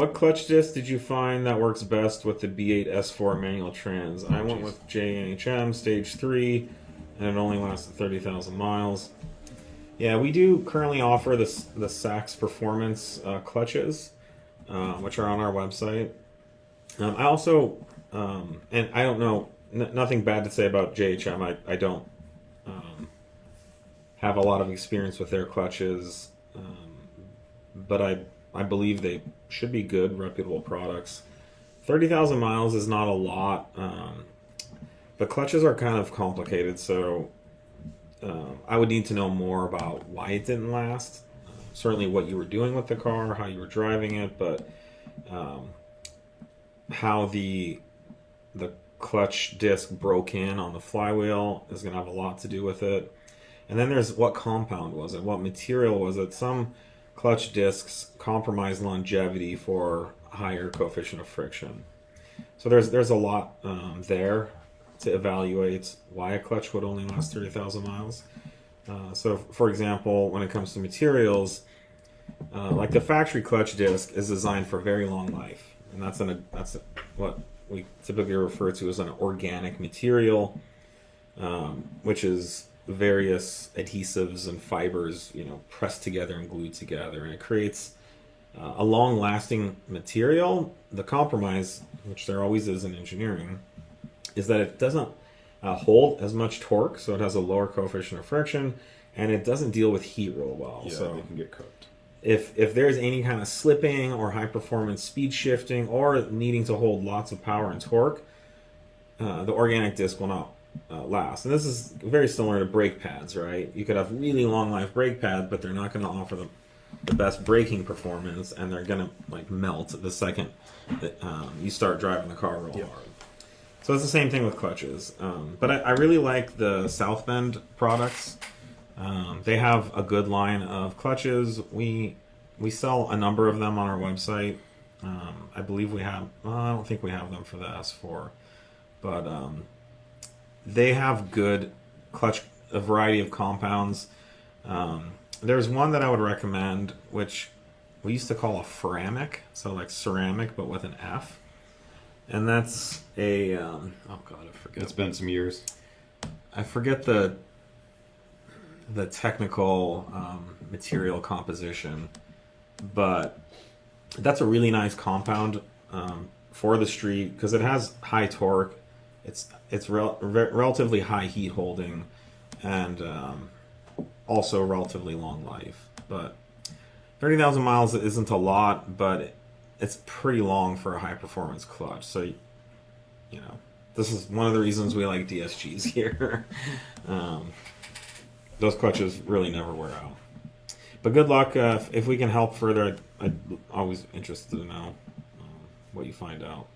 What clutch disc did you find that works best with the B8 S4 manual trans? I went with J&HM Stage 3, and it only lasted 30,000 miles. Yeah, we do currently offer the Sachs Performance clutches, which are on our website. I also, and I don't know, nothing bad to say about JHM. I don't have a lot of experience with their clutches, but I believe they should be good, reputable products. 30,000 miles is not a lot. The clutches are kind of complicated, so I would need to know more about why it didn't last. Certainly what you were doing with the car, how you were driving it, but how the clutch disc broke in on the flywheel is going to have a lot to do with it. And then there's what compound was it? What material was it? Some clutch discs compromise longevity for higher coefficient of friction. So there's a lot there to evaluate why a clutch would only last 30,000 miles. So for example, when it comes to materials, like the factory clutch disc is designed for very long life, and that's what we typically refer to as an organic material, which is various adhesives and fibers, pressed together and glued together, and it creates a long-lasting material. The compromise, which there always is in engineering, is that it doesn't hold as much torque, so it has a lower coefficient of friction, and it doesn't deal with heat real well. Yeah, so they can get cooked. If there's any kind of slipping or high performance speed shifting or needing to hold lots of power and torque, the organic disc will not last. And this is very similar to brake pads, right? You could have really long life brake pads, but they're not going to offer the best braking performance, and they're going to melt the second that you start driving the car real hard. So it's the same thing with clutches. But I really like the South Bend products. They have a good line of clutches. We sell a number of them on our website. I believe we have, I don't think we have them for the S4, but they have good clutch, a variety of compounds. There's one that I would recommend, which we used to call a ceramic, so like ceramic, but with an F. And that's a, oh God, I forget. It's been some years. I forget the technical material composition, but that's a really nice compound for the street because it has high torque. It's relatively high heat holding, and also relatively long life. But 30,000 miles isn't a lot, but it's pretty long for a high performance clutch. So this is one of the reasons we like DSGs here. Those clutches really never wear out. But good luck. If we can help further, I'm always interested to know what you find out.